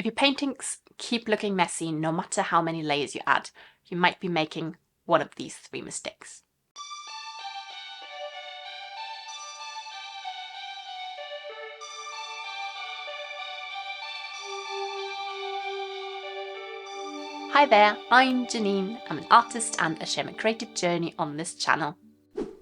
If your paintings keep looking messy, no matter how many layers you add, you might be making one of these 3 mistakes. Hi there, I'm Janine. I'm an artist and I share my creative journey on this channel.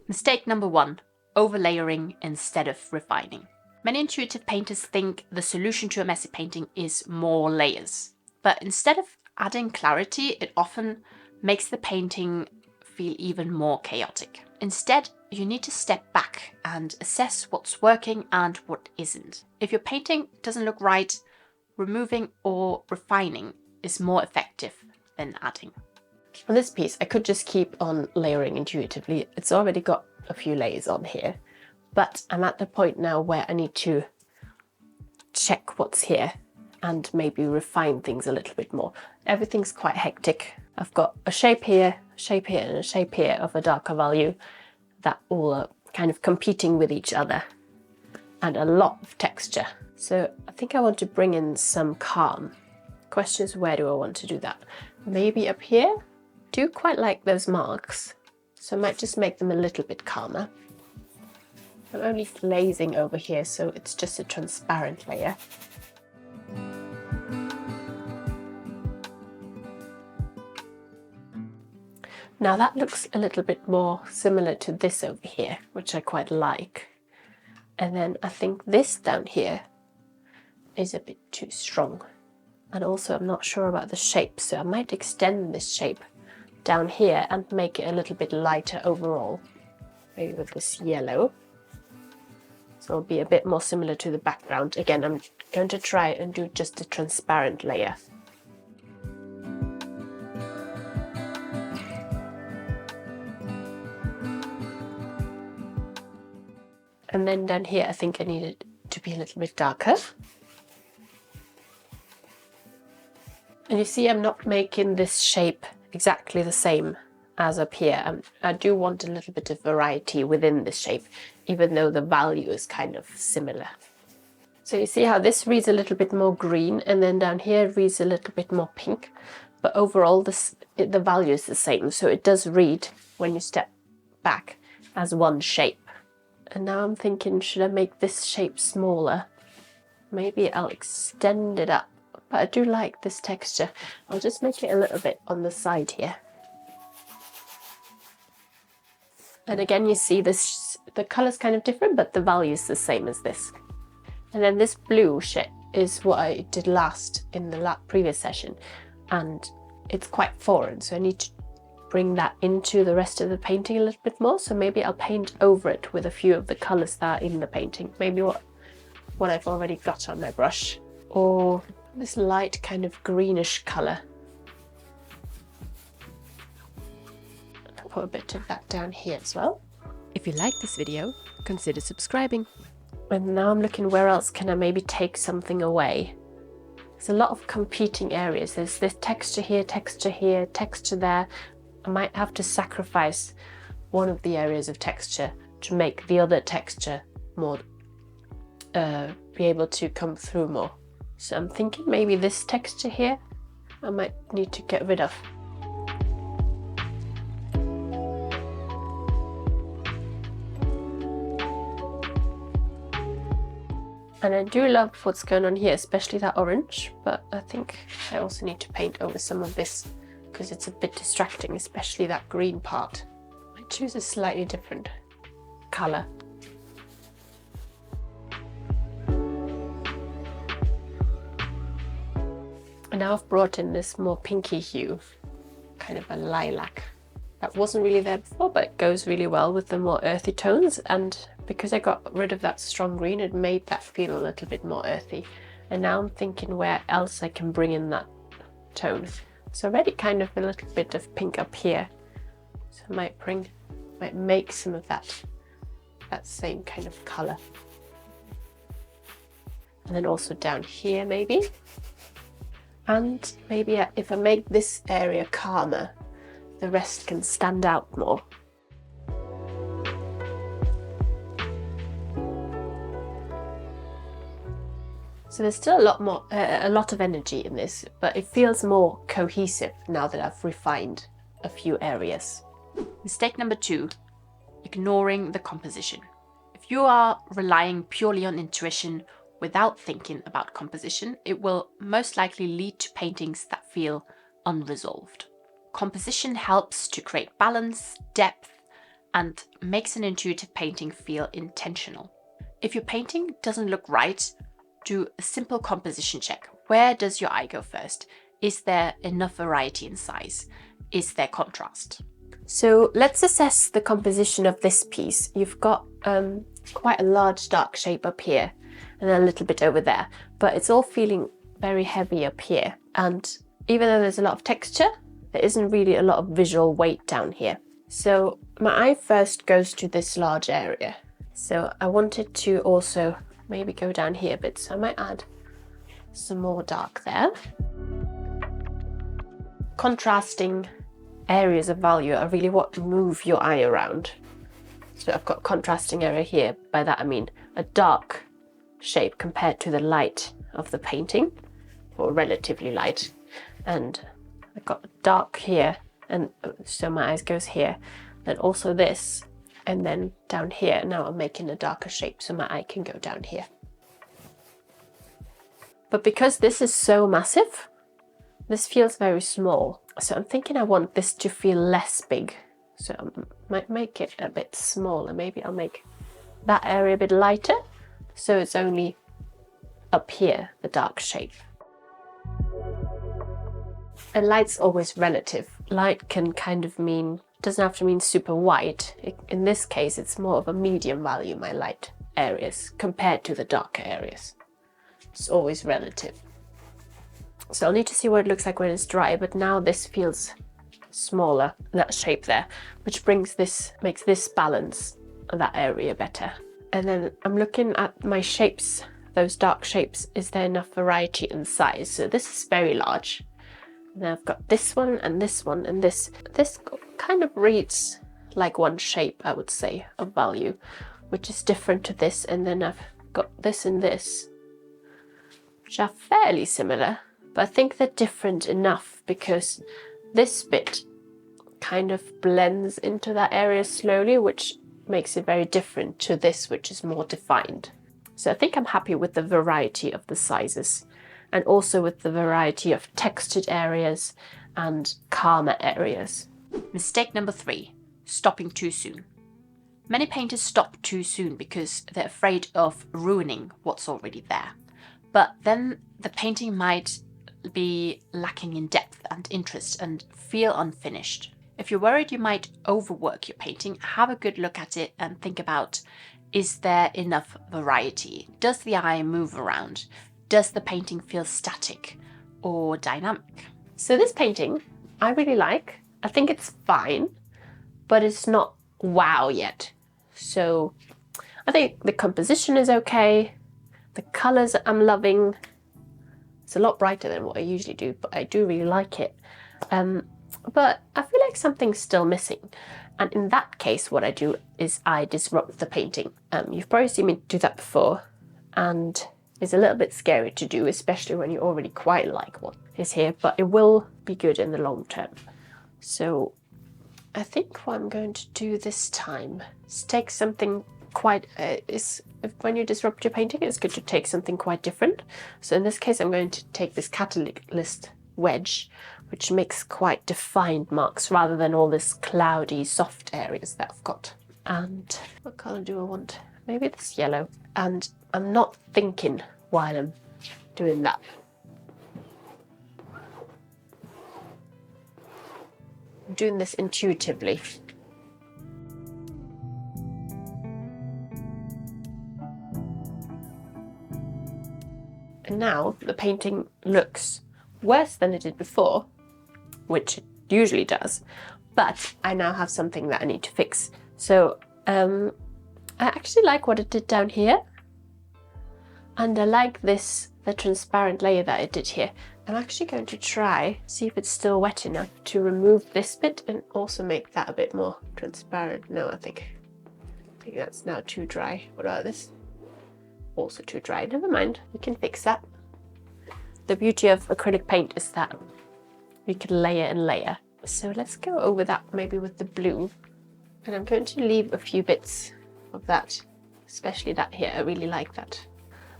Mistake number 1, overlayering instead of refining. Many intuitive painters think the solution to a messy painting is more layers, but instead of adding clarity, it often makes the painting feel even more chaotic. Instead, you need to step back and assess what's working and what isn't. If your painting doesn't look right, removing or refining is more effective than adding. On this piece, I could just keep on layering intuitively. It's already got a few layers on here, but I'm at the point now where I need to check what's here and maybe refine things a little bit more. Everything's quite hectic. I've got a shape here, and a shape here of a darker value that all are kind of competing with each other, and a lot of texture. So I think I want to bring in some calm. Question is, where do I want to do that? Maybe up here? Do quite like those marks, so I might just make them a little bit calmer. I'm only glazing over here, so it's just a transparent layer. Now that looks a little bit more similar to this over here, which I quite like. And then I think this down here is a bit too strong. And also I'm not sure about the shape, so I might extend this shape down here and make it a little bit lighter overall. Maybe with this yellow. So it'll be a bit more similar to the background. Again, I'm going to try and do just a transparent layer. And then down here, I think I need it to be a little bit darker. And you see, I'm not making this shape exactly the same as up here. I do want a little bit of variety within this shape, even though the value is kind of similar. So you see how this reads a little bit more green, and then down here it reads a little bit more pink. But overall, the value is the same, so it does read, when you step back, as one shape. And now I'm thinking, should I make this shape smaller? Maybe I'll extend it up. But I do like this texture. I'll just make it a little bit on the side here. And again, you see this, the color's kind of different, but the value is the same as this. And then this blue shit is what I did last in the previous session. And it's quite foreign, so I need to bring that into the rest of the painting a little bit more. So maybe I'll paint over it with a few of the colors that are in the painting. Maybe what I've already got on my brush. Or this light kind of greenish color. I'll put a bit of that down here as well. If you like this video, consider subscribing. And now I'm looking, where else can I maybe take something away? There's a lot of competing areas. There's this texture here, texture there. I might have to sacrifice one of the areas of texture to make the other texture more, be able to come through more. So I'm thinking maybe this texture here, I might need to get rid of. And I do love what's going on here, especially that orange, but I think I also need to paint over some of this because it's a bit distracting, especially that green part. I choose a slightly different color. And now I've brought in this more pinky hue, kind of a lilac. That wasn't really there before, but it goes really well with the more earthy tones. And because I got rid of that strong green, it made that feel a little bit more earthy. And now I'm thinking where else I can bring in that tone. So already kind of a little bit of pink up here. So I might make some of that same kind of color. And then also down here maybe. And maybe if I make this area calmer, the rest can stand out more. So there's still a lot of energy in this, but it feels more cohesive now that I've refined a few areas. Mistake number 2, ignoring the composition. If you are relying purely on intuition without thinking about composition, it will most likely lead to paintings that feel unresolved. Composition helps to create balance, depth, and makes an intuitive painting feel intentional. If your painting doesn't look right, do a simple composition check. Where does your eye go first? Is there enough variety in size? Is there contrast? So let's assess the composition of this piece. You've got quite a large dark shape up here and a little bit over there, but it's all feeling very heavy up here. And even though there's a lot of texture, there isn't really a lot of visual weight down here. So my eye first goes to this large area. So I wanted to also maybe go down here a bit, so I might add some more dark there. Contrasting areas of value are really what move your eye around. So I've got contrasting area here. By that I mean a dark shape compared to the light of the painting, or relatively light. And I've got dark here, and so my eyes goes here. Then also this, and then down here. Now I'm making a darker shape so my eye can go down here. But because this is so massive, this feels very small. So I'm thinking I want this to feel less big. So I might make it a bit smaller. Maybe I'll make that area a bit lighter, so it's only up here, the dark shape. And light's always relative. Light can kind of mean, doesn't have to mean super white. In this case, it's more of a medium value, my light areas, compared to the darker areas. It's always relative. So I'll need to see what it looks like when it's dry, but now this feels smaller, that shape there, which makes this balance of that area better. And then I'm looking at my shapes, those dark shapes. Is there enough variety in size? So this is very large. And then I've got this one and this one, and this kind of reads like one shape, I would say, of value, which is different to this. And then I've got this and this, which are fairly similar, but I think they're different enough because this bit kind of blends into that area slowly, which makes it very different to this, which is more defined. So I think I'm happy with the variety of the sizes, and also with the variety of textured areas and calmer areas. Mistake number 3, stopping too soon. Many painters stop too soon because they're afraid of ruining what's already there. But then the painting might be lacking in depth and interest and feel unfinished. If you're worried you might overwork your painting, have a good look at it and think about, is there enough variety? Does the eye move around? Does the painting feel static or dynamic? So this painting I really like. I think it's fine, but it's not wow yet. So I think the composition is okay. The colours I'm loving. It's a lot brighter than what I usually do, but I do really like it. But I feel like something's still missing. And in that case, what I do is I disrupt the painting. You've probably seen me do that before, and it's a little bit scary to do, especially when you already quite like what is here, but it will be good in the long term. So I think what I'm going to do this time is take something quite, when you disrupt your painting, it's good to take something quite different. So in this case, I'm going to take this Catalyst Wedge, which makes quite defined marks rather than all this cloudy, soft areas that I've got. And what colour do I want? Maybe this yellow. And I'm not thinking while I'm doing that. I'm doing this intuitively. And now the painting looks worse than it did before, which it usually does, but I now have something that I need to fix. So I actually like what it did down here, and I like the transparent layer that it did here. I'm actually going to try, see if it's still wet enough to remove this bit and also make that a bit more transparent. No, I think that's now too dry. What about this? also too dry. Never mind, we can fix that. The beauty of acrylic paint is that you can layer and layer. So let's go over that maybe with the blue. And I'm going to leave a few bits of that, especially that here. I really like that.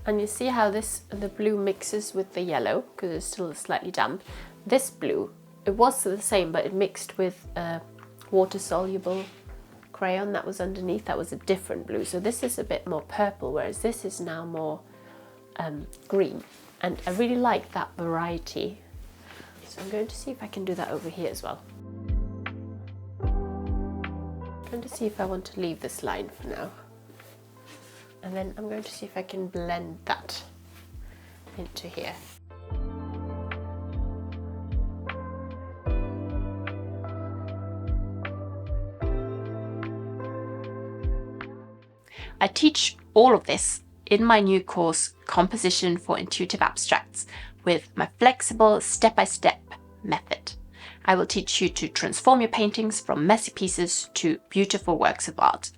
And you see how the blue mixes with the yellow because it's still slightly damp. This blue, it was the same, but it mixed with a water-soluble crayon that was underneath. That was a different blue. So this is a bit more purple, whereas this is now more green. And I really like that variety. So I'm going to see if I can do that over here as well. I'm going to see if I want to leave this line for now. And then I'm going to see if I can blend that into here. I teach all of this in my new course, Composition for Intuitive Abstracts, with my flexible step-by-step method. I will teach you to transform your paintings from messy pieces to beautiful works of art.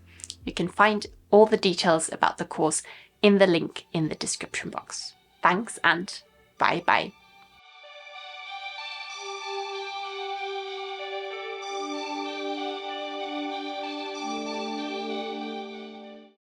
You can find all the details about the course in the link in the description box. Thanks and bye bye.